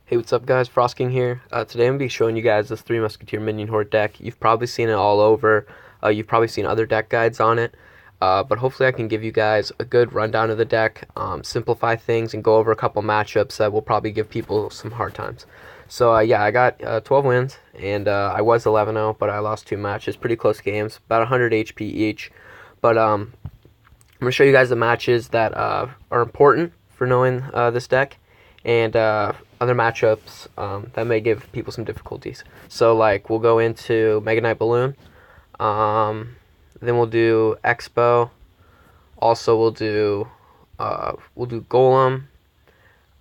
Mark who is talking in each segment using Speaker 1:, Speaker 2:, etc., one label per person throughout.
Speaker 1: Hey, what's up guys, Frosking here. Today I'm going to be showing you guys this 3 Musketeer Minion Horde deck. You've probably seen it all over, you've probably seen other deck guides on it, but hopefully I can give you guys a good rundown of the deck, simplify things, and go over a couple matchups that will probably give people some hard times. So yeah, I got 12 wins, and I was 11-0, but I lost 2 matches, pretty close games, about 100 HP each, but I'm going to show you guys the matches that are important for knowing this deck, and other matchups that may give people some difficulties. So like we'll go into Mega Knight Balloon, then we'll do Expo. Also we'll do Golem.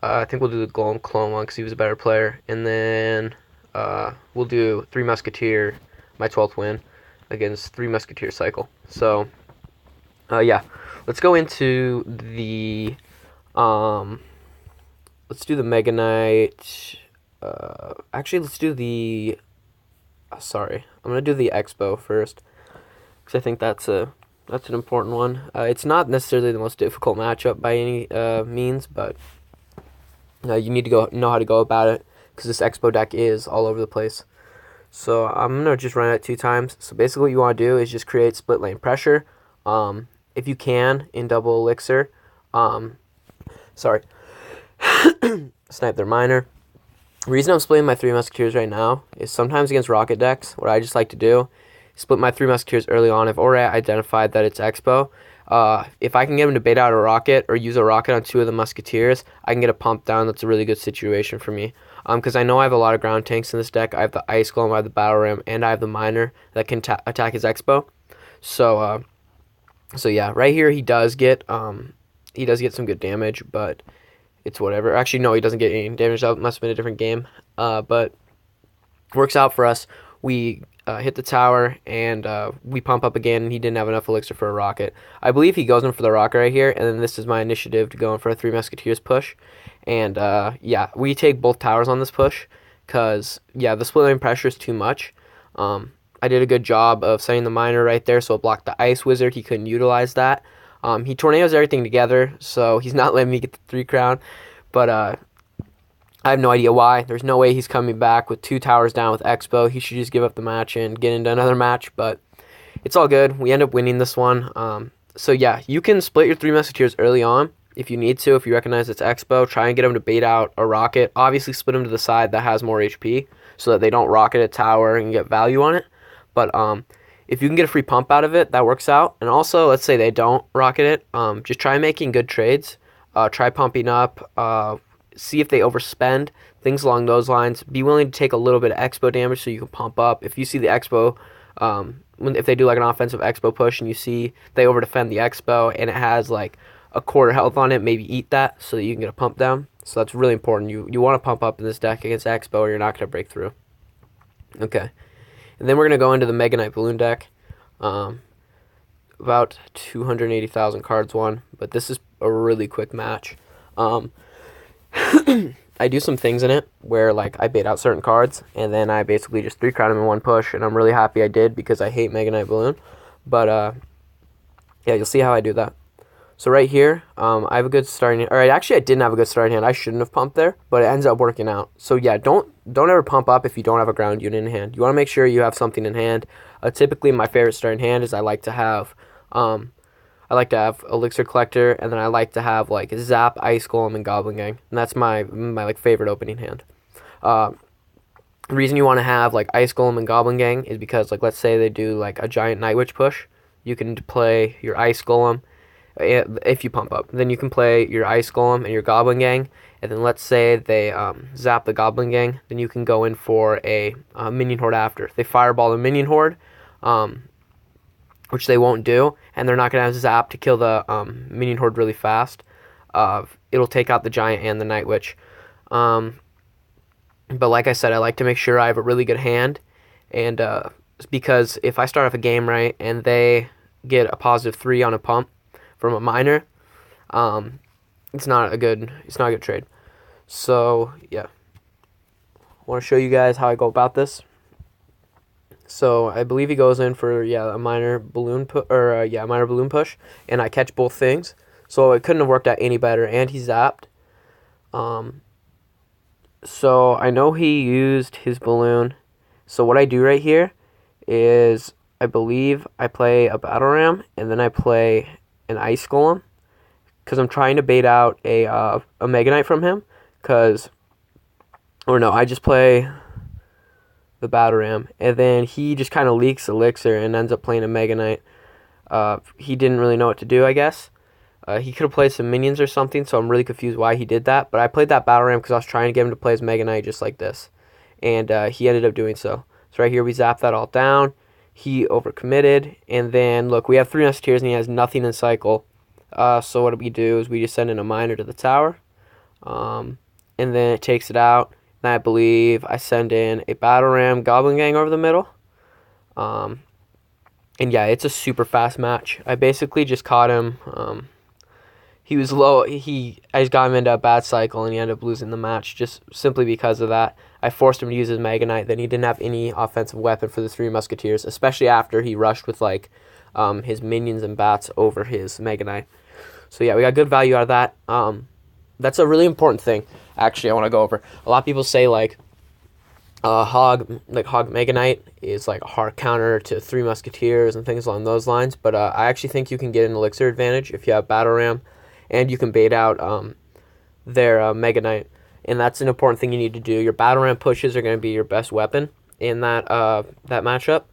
Speaker 1: I think we'll do the Golem clone one because he was a better player, and then we'll do 3 Musketeer, my 12th win against 3 Musketeer cycle. So yeah, let's go into the let's do the Mega Knight. Actually, let's do the. Sorry, I'm gonna do the Expo first because I think that's an important one. It's not necessarily the most difficult matchup by any means, but you need to know how to go about it because this Expo deck is all over the place. So I'm gonna just run it 2 times. So basically, what you want to do is just create split lane pressure. If you can in double elixir. Sorry. Snipe their miner. The reason I'm splitting my 3 Musketeers right now is sometimes against rocket decks, what I just like to do is split my 3 Musketeers early on. I've already identified that it's Expo. If I can get him to bait out a rocket or use a rocket on 2 of the Musketeers, I can get a pump down. That's a really good situation for me. Because I know I have a lot of ground tanks in this deck. I have the Ice Golem, I have the Battle Ram, and I have the Miner that can attack his Expo. So yeah, right here he does get some good damage, but it's whatever. Actually, no, he doesn't get any damage. That must have been a different game. But works out for us. We hit the tower, and we pump up again, and he didn't have enough elixir for a rocket. I believe he goes in for the rocket right here, and then this is my initiative to go in for a 3 Musketeers push. And yeah, we take both towers on this push, because, yeah, the split lane pressure is too much. I did a good job of setting the miner right there, so it blocked the Ice Wizard. He couldn't utilize that. He tornadoes everything together, so he's not letting me get the 3 crown. But I have no idea why. There's no way he's coming back with 2 towers down with Expo. He should just give up the match and get into another match. But it's all good. We end up winning this one. So yeah, you can split your 3 Musketeers early on if you need to. If you recognize it's Expo, try and get him to bait out a rocket. Obviously, split him to the side that has more HP so that they don't rocket a tower and get value on it. But if you can get a free pump out of it, that works out. And also, let's say they don't rocket it, just try making good trades. Try pumping up. See if they overspend. Things along those lines. Be willing to take a little bit of Expo damage so you can pump up. If you see the Expo, if they do like an offensive Expo push and you see they overdefend the Expo and it has like a quarter health on it, maybe eat that so that you can get a pump down. So that's really important. You want to pump up in this deck against Expo or you're not going to break through. Okay. And then we're going to go into the Mega Knight Balloon deck. About 280,000 cards won, but this is a really quick match. I do some things in it where like I bait out certain cards, and then I basically just 3 crown them in one push, and I'm really happy I did because I hate Mega Knight Balloon. But yeah, you'll see how I do that. So right here, I have a good starting hand. All right, actually, I didn't have a good starting hand. I shouldn't have pumped there, but it ends up working out. So yeah, don't ever pump up if you don't have a ground unit in hand. You want to make sure you have something in hand. Typically, my favorite starting hand is I like to have Elixir Collector, and then I like to have like Zap, Ice Golem, and Goblin Gang, and that's my like favorite opening hand. The reason you want to have like Ice Golem and Goblin Gang is because like let's say they do like a giant Night Witch push, you can play your Ice Golem. If you pump up, then you can play your Ice Golem and your Goblin Gang, and then let's say they zap the Goblin Gang, then you can go in for a Minion Horde after. If they fireball the Minion Horde, which they won't do, and they're not going to have zap to kill the Minion Horde really fast, it'll take out the Giant and the Night Witch. But like I said, I like to make sure I have a really good hand, and because if I start off a game right and they get a positive 3 on a pump from a miner, it's not a good trade. So yeah, I want to show you guys how I go about this. So I believe he goes in for a minor balloon push, and I catch both things. So it couldn't have worked out any better, and he zapped. So I know he used his balloon. So what I do right here is I believe I play a battle ram and then I play an ice golem because I'm trying to bait out a Mega Knight from him. Or no, I just play the battle ram and then he just kind of leaks elixir and ends up playing a Mega Knight. He didn't really know what to do, I guess. He could have played some minions or something, so I'm really confused why he did that. But I played that battle ram because I was trying to get him to play his Mega Knight just like this. And he ended up doing so. So right here we zap that all down. He overcommitted. And then, look, we have 3 Musketeers and he has nothing in cycle. So what we do is we just send in a miner to the tower. And then it takes it out. And I believe I send in a battle ram Goblin Gang over the middle. And yeah, it's a super fast match. I basically just caught him. He was low. I just got him into a bad cycle, and he ended up losing the match just simply because of that. I forced him to use his Mega Knight. Then he didn't have any offensive weapon for the 3 Musketeers, especially after he rushed with like his minions and bats over his Mega Knight. So yeah, we got good value out of that. That's a really important thing. Actually, I want to go over. A lot of people say like Hog Mega Knight is like a hard counter to 3 Musketeers and things along those lines. But I actually think you can get an elixir advantage if you have battle ram. And you can bait out their Mega Knight. And that's an important thing you need to do. Your battle ram pushes are going to be your best weapon in that matchup.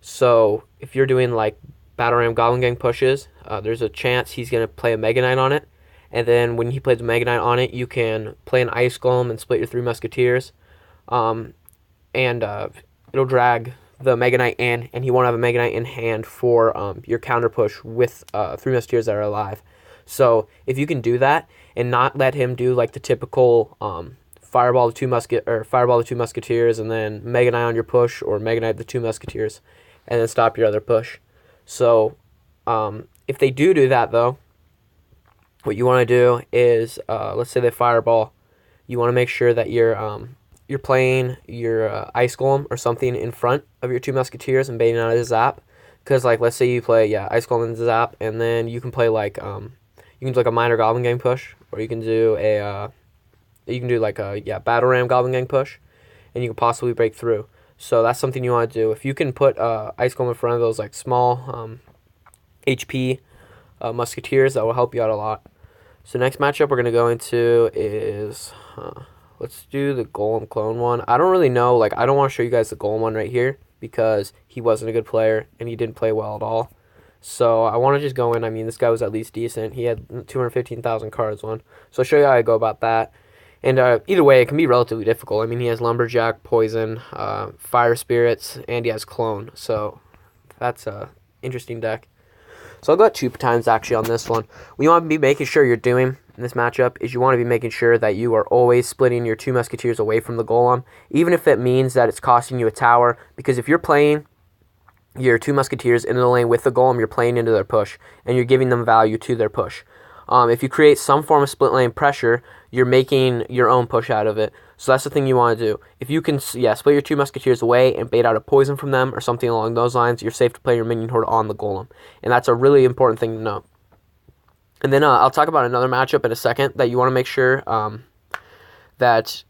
Speaker 1: So if you're doing like battle ram Goblin Gang pushes, there's a chance he's going to play a Mega Knight on it. And then when he plays a Mega Knight on it, you can play an Ice Golem and split your 3 Musketeers. And it'll drag the Mega Knight in, and he won't have a Mega Knight in hand for your counter push with 3 Musketeers that are alive. So if you can do that and not let him do like the typical fireball the 2 Musketeers and then Mega Knight on your push or Mega Knight the 2 Musketeers and then stop your other push. So if they do that though, what you want to do is let's say they fireball, you want to make sure that you're playing your Ice Golem or something in front of your 2 Musketeers and baiting out a zap. Because like let's say you play Ice Golem and zap, and then you can play like you can do like a minor Goblin Gang push, or you can do a battle ram Goblin Gang push, and you can possibly break through. So that's something you want to do. If you can put Ice Golem in front of those like small HP Musketeers, that will help you out a lot. So next matchup we're gonna go into is let's do the Golem clone one. I don't really know. Like I don't want to show you guys the Golem one right here because he wasn't a good player and he didn't play well at all. So I want to just go in. I mean, this guy was at least decent. He had 215,000 cards on. So I'll show you how I go about that. And either way, it can be relatively difficult. I mean, he has Lumberjack, Poison, Fire Spirits, and he has Clone. So that's a interesting deck. So I'll go 2 times actually on this one. What you want to be making sure you're doing in this matchup is you want to be making sure that you are always splitting your 2 Musketeers away from the Golem, even if it means that it's costing you a tower. Because if you're playing your 2 Musketeers into the lane with the Golem, you're playing into their push, and you're giving them value to their push. If you create some form of split lane pressure, you're making your own push out of it. So that's the thing you want to do. If you can, split your 2 Musketeers away and bait out a poison from them or something along those lines, you're safe to play your minion horde on the Golem. And that's a really important thing to know. And then I'll talk about another matchup in a second that you want to make sure that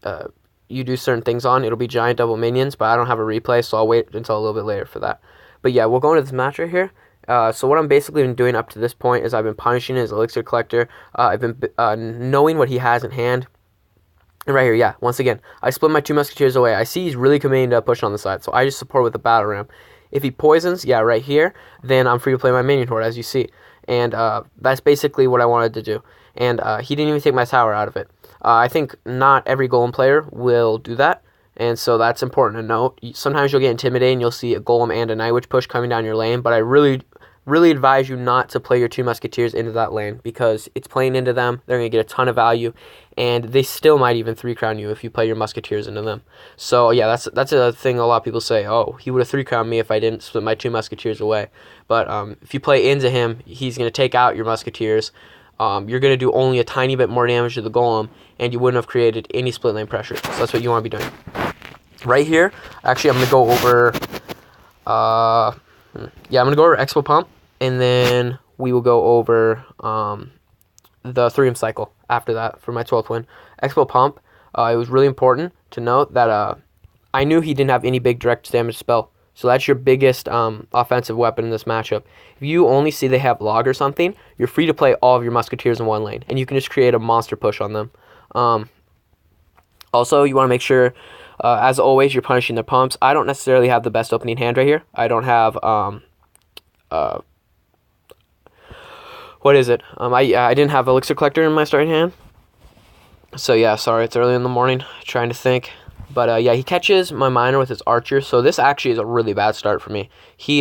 Speaker 1: you do certain things on. It'll be giant double minions, but I don't have a replay, so I'll wait until a little bit later for that. But yeah, we'll go into this match right here. So what I'm basically been doing up to this point is I've been punishing his elixir collector. I've been knowing what he has in hand. And right here, once again, I split my 2 Musketeers away. I see he's really committing to a push on the side, so I just support with the battle ram. If he poisons, right here, then I'm free to play my minion horde, as you see. And that's basically what I wanted to do. And he didn't even take my tower out of it. I think not every Golem player will do that. And so that's important to note. Sometimes you'll get intimidated and you'll see a Golem and a Night Witch push coming down your lane, but I really advise you not to play your 2 Musketeers into that lane because it's playing into them. They're going to get a ton of value, and they still might even 3-crown you if you play your Musketeers into them. So yeah, that's a thing a lot of people say, oh, he would have 3-crowned me if I didn't split my 2 Musketeers away. But if you play into him, he's going to take out your Musketeers. You're going to do only a tiny bit more damage to the Golem, and you wouldn't have created any split lane pressure. So that's what you want to be doing. Right here, actually, I'm going to go over, I'm going to go over Expo Pump, and then we will go over the 3M cycle after that for my 12th win. Expo Pump, It was really important to note that I knew he didn't have any big direct damage spell. So that's your biggest offensive weapon in this matchup. If you only see they have log or something, you're free to play all of your Musketeers in one lane, and you can just create a monster push on them. Also, you want to make sure, as always, you're punishing their pumps. I don't necessarily have the best opening hand right here. I don't have, what is it? I didn't have Elixir Collector in my starting hand. So yeah, sorry, it's early in the morning, trying to think. But yeah, he catches my miner with his archer, so this actually is a really bad start for me. He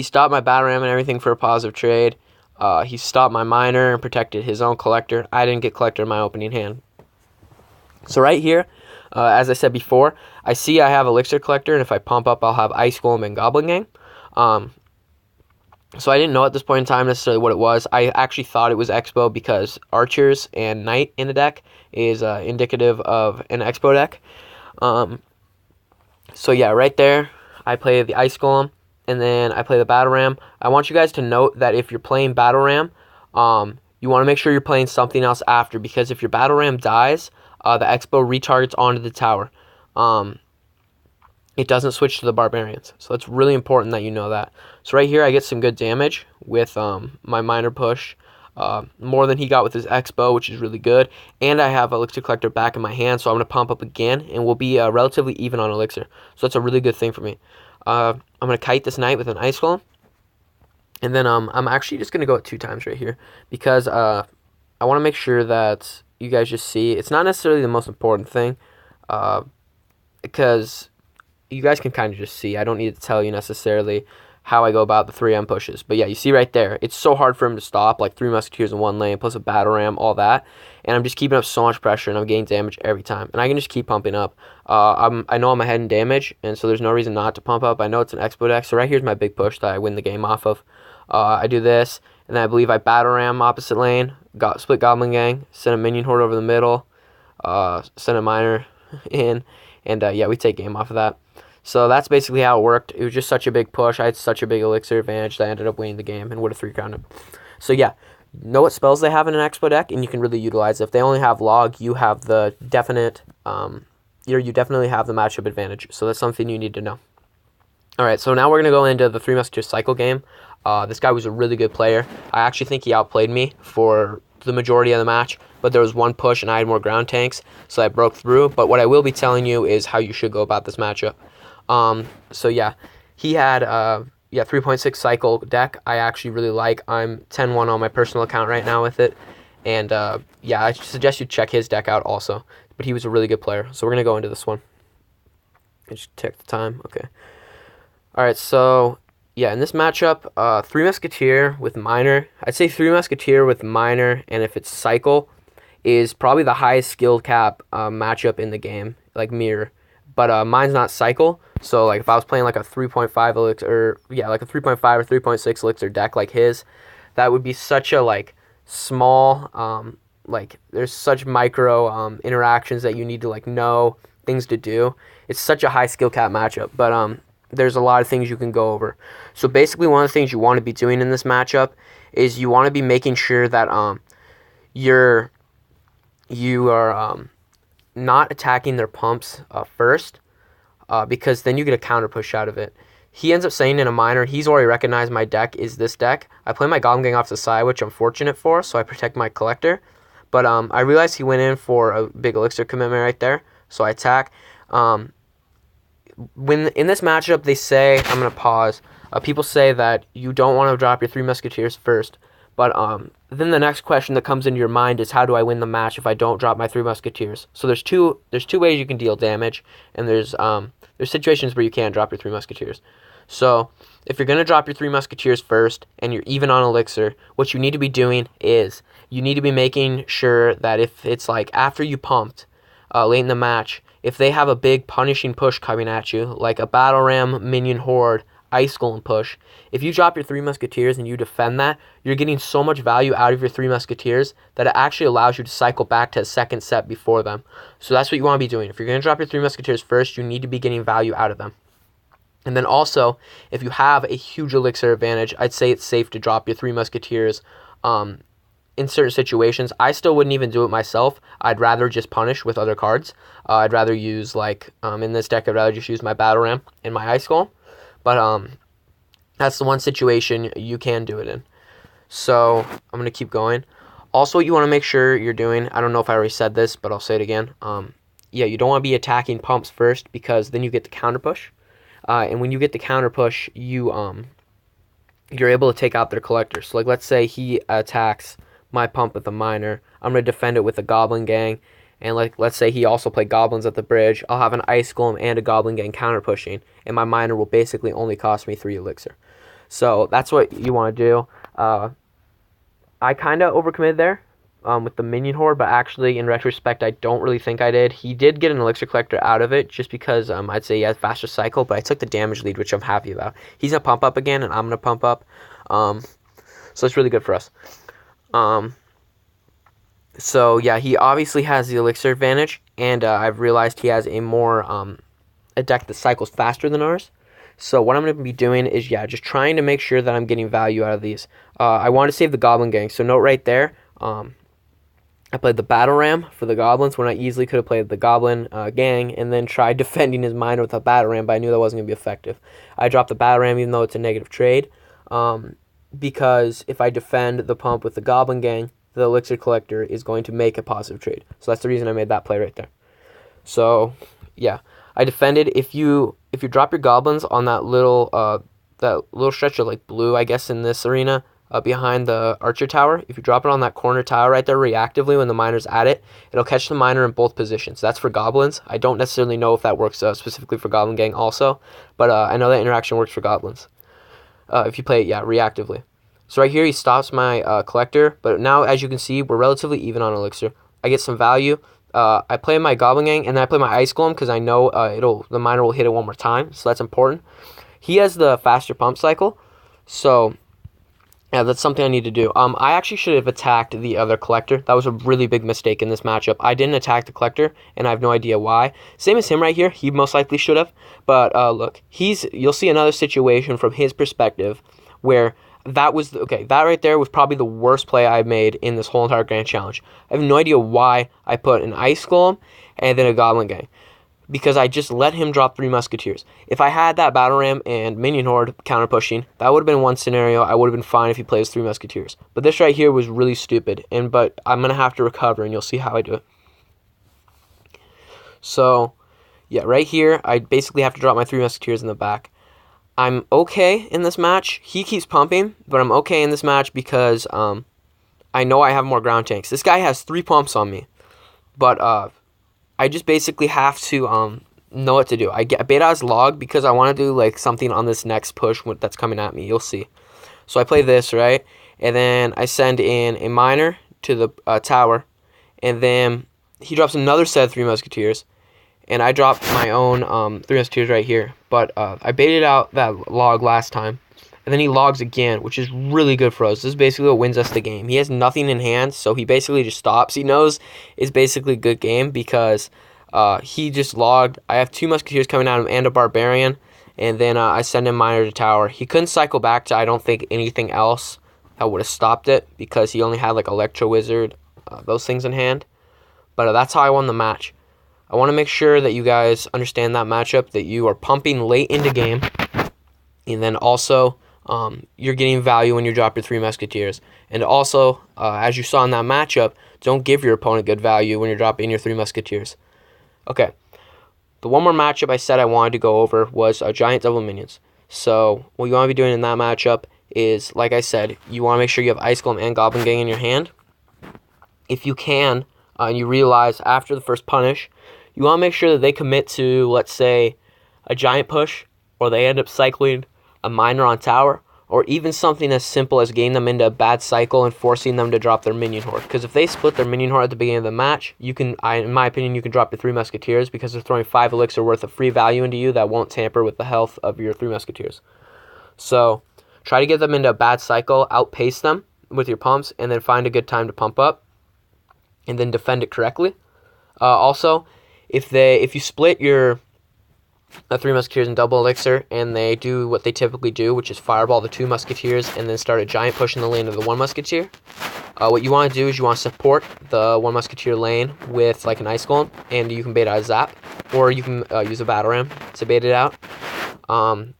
Speaker 1: stopped my battle ram and everything for a positive trade. He stopped my miner and protected his own collector. I didn't get collector in my opening hand. So right here, as I said before, I see I have Elixir Collector, and if I pump up, I'll have Ice Golem and Goblin Gang. So I didn't know at this point in time necessarily what it was. I actually thought it was Expo because Archers and Knight in the deck is indicative of an Expo deck. So yeah, right there, I play the Ice Golem, and then I play the Battle Ram. I want you guys to note that if you're playing Battle Ram, you want to make sure you're playing something else after, because if your Battle Ram dies, the Expo retargets onto the tower. It doesn't switch to the Barbarians. So it's really important that you know that. So right here, I get some good damage with my Miner push. More than he got with his Expo, which is really good. And I have Elixir Collector back in my hand, so I'm going to pump up again, and we'll be relatively even on Elixir. So that's a really good thing for me. I'm going to kite this Knight with an Ice Golem. And then I'm actually just going to go at 2 times right here, because I want to make sure that you guys just see. It's not necessarily the most important thing, because you guys can kind of just see. I don't need to tell you necessarily how I go about the 3M pushes. But yeah, you see right there, it's so hard for him to stop, like 3 Musketeers in one lane, plus a Battle Ram, all that. And I'm just keeping up so much pressure, and I'm getting damage every time. And I can just keep pumping up. I know I'm ahead in damage, and so there's no reason not to pump up. I know it's an Expo deck, so right here's my big push that I win the game off of. I do this, and then I believe I Battle Ram opposite lane, split Goblin Gang, send a Minion Horde over the middle, send a Miner in, and yeah, we take game off of that. So that's basically how it worked. It was just such a big push. I had such a big Elixir advantage that I ended up winning the game and would have 3-crowned him. So yeah, know what spells they have in an Expo deck, and you can really utilize it. If they only have log, you have the definite, you definitely have the matchup advantage. So that's something you need to know. All right, so now we're going to go into the 3 Musketeers cycle game. This guy was a really good player. I actually think he outplayed me for the majority of the match, but there was one push and I had more ground tanks, so I broke through. But what I will be telling you is how you should go about this matchup. So yeah, he had 3.6 cycle deck. I actually really like. I'm 10-1 on my personal account right now with it, and yeah, I suggest you check his deck out also. But he was a really good player. So we're gonna go into this one. I just check the time. Okay. All right. So yeah, in this matchup, 3 Musketeer with Miner. I'd say 3 Musketeer with Miner, and if it's cycle, is probably the highest skill cap matchup in the game, like mirror. But mine's not cycle, so like if I was playing like a 3.5 elixir, like a 3.5 or 3.6 elixir deck like his, that would be such a like small, like there's such micro interactions that you need to like know things to do. It's such a high skill cap matchup, but there's a lot of things you can go over. So basically, one of the things you want to be doing in this matchup is you want to be making sure that you are not attacking their pumps first, because then you get a counter push out of it. He ends up saying in a Miner, he's already recognized my deck is this deck. I play my Goblin Gang off the side, which I'm fortunate for, so I protect my collector. But I realized he went in for a big elixir commitment right there, so I attack. When in this matchup, they say, I'm going to pause, people say that you don't want to drop your 3 Musketeers first. But then the next question that comes into your mind is, how do I win the match if I don't drop my 3 Musketeers? So there's two ways you can deal damage, and there's situations where you can't drop your 3 Musketeers. So if you're going to drop your 3 Musketeers first and you're even on elixir, what you need to be doing is you need to be making sure that if it's like after you pumped late in the match, if they have a big punishing push coming at you, like a Battle Ram, Minion Horde, Ice Golem push, if you drop your 3 Musketeers and you defend that, you're getting so much value out of your 3 Musketeers that it actually allows you to cycle back to a second set before them. So that's what you want to be doing. If you're going to drop your 3 Musketeers first, you need to be getting value out of them. And then also, if you have a huge elixir advantage, I'd say it's safe to drop your 3 Musketeers in certain situations. I still wouldn't even do it myself. I'd rather just punish with other cards. I'd rather use, like, in this deck, I'd rather just use my Battle Ram and my Ice Golem. But that's the one situation you can do it in. So I'm going to keep going. Also, what you want to make sure you're doing, I don't know if I already said this, but I'll say it again. Yeah, you don't want to be attacking pumps first, because then you get the counter push. And when you get the counter push, you're able to take out their collector. So, like, let's say he attacks my pump with a miner. I'm going to defend it with a goblin gang. And, like, let's say he also played goblins at the bridge. I'll have an ice golem and a goblin gang counter pushing, and my miner will basically only cost me 3 elixir. So that's what you want to do. I kind of overcommitted there with the minion horde, but actually, in retrospect, I don't really think I did. He did get an elixir collector out of it, just because I'd say he has faster cycle, but I took the damage lead, which I'm happy about. He's going to pump up again, and I'm going to pump up. So it's really good for us. So yeah, he obviously has the elixir advantage, and I've realized he has a deck that cycles faster than ours. So what I'm going to be doing is, yeah, just trying to make sure that I'm getting value out of these. I want to save the goblin gang, so note right there, I played the battle ram for the goblins when I easily could have played the goblin gang and then tried defending his miner with a battle ram, but I knew that wasn't going to be effective. I dropped the battle ram even though it's a negative trade, because if I defend the pump with the goblin gang, the elixir collector is going to make a positive trade. So that's the reason I made that play right there. So yeah, I defended. If you drop your goblins on that little stretch of, like, blue, I guess, in this arena, behind the archer tower, if you drop it on that corner tower right there reactively when the miner's at it, it'll catch the miner in both positions. That's for goblins. I don't necessarily know if that works specifically for goblin gang also, but I know that interaction works for goblins. If you play it, yeah, reactively. So right here, he stops my collector, but now, as you can see, we're relatively even on elixir. I get some value. I play my goblin gang, and then I play my ice golem, because I know the miner will hit it one more time, so that's important. He has the faster pump cycle, so yeah, that's something I need to do. I actually should have attacked the other collector. That was a really big mistake in this matchup. I didn't attack the collector, and I have no idea why. Same as him right here. He most likely should have, but look, you'll see another situation from his perspective where that right there was probably the worst play I made in this whole entire Grand Challenge. I have no idea why I put an Ice Golem and then a Goblin Gang, because I just let him drop 3 Musketeers. If I had that Battle Ram and Minion Horde counter pushing, that would have been one scenario. I would have been fine if he plays 3 Musketeers. But this right here was really stupid, but I'm going to have to recover, and you'll see how I do it. So, yeah, right here, I basically have to drop my 3 Musketeers in the back. I'm okay in this match. He keeps pumping, but I'm okay in this match because I know I have more ground tanks. This guy has 3 pumps on me, but I just basically have to know what to do. I bait out his log because I want to do, like, something on this next push that's coming at me. You'll see. So I play this, right? And then I send in a miner to the tower, and then he drops another set of 3 Musketeers, and I dropped my own 3 Musketeers right here. But I baited out that log last time, and then he logs again, which is really good for us. This is basically what wins us the game. He has nothing in hand, so he basically just stops. He knows it's basically a good game because he just logged. I have 2 Musketeers coming at him and a Barbarian, and then I send him Miner to tower. He couldn't cycle back to, I don't think, anything else that would have stopped it because he only had, like, Electro Wizard, those things in hand. But that's how I won the match. I want to make sure that you guys understand that matchup, that you are pumping late into game, and then also you're getting value when you drop your 3 Musketeers. And also, as you saw in that matchup, don't give your opponent good value when you're dropping your 3 Musketeers. Okay, the one more matchup I said I wanted to go over was Giant Devil Minions. So what you want to be doing in that matchup is, like I said, you want to make sure you have Ice Golem and Goblin Gang in your hand. If you can, and you realize after the first punish, you want to make sure that they commit to, let's say, a giant push, or they end up cycling a miner on tower, or even something as simple as getting them into a bad cycle and forcing them to drop their minion horde. Because if they split their minion horde at the beginning of the match, in my opinion, you can drop your 3 Musketeers because they're throwing 5 elixir worth of free value into you that won't tamper with the health of your 3 Musketeers. So try to get them into a bad cycle, outpace them with your pumps, and then find a good time to pump up, and then defend it correctly. Also, if you split your 3 Musketeers and double elixir, and they do what they typically do, which is fireball the 2 Musketeers and then start a giant push in the lane of the 1 Musketeer. What you want to do is you want to support the 1 Musketeer lane with like an ice golem, and you can bait out a zap, or you can use a battle ram to bait it out. And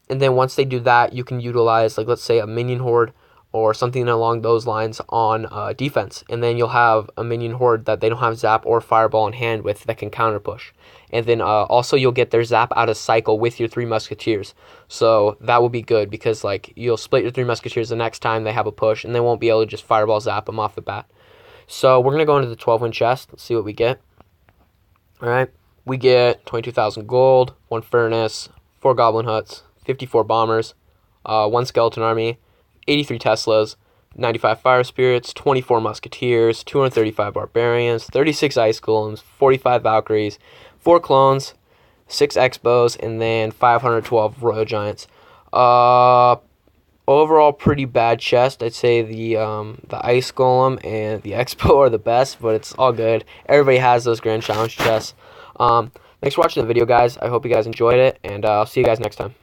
Speaker 1: then once they do that, you can utilize, like, let's say a minion horde or something along those lines on defense, and then you'll have a minion horde that they don't have zap or fireball in hand with that can counter push. And then also you'll get their zap out of cycle with your 3 Musketeers, so that will be good because like you'll split your 3 Musketeers the next time they have a push, and they won't be able to just fireball zap them off the bat. So we're gonna go into the 12-win chest. Let's see what we get. All right, we get 22,000 gold, 1 furnace, 4 goblin huts, 54 bombers, 1 skeleton army, 83 Teslas, 95 fire spirits, 24 musketeers, 235 barbarians, 36 ice golems, 45 valkyries, 4 clones, 6 expos, and then 512 royal giants. Overall, pretty bad chest. I'd say the ice golem and the expo are the best, but it's all good. Everybody has those grand challenge chests. Thanks for watching the video, guys. I hope you guys enjoyed it, and I'll see you guys next time.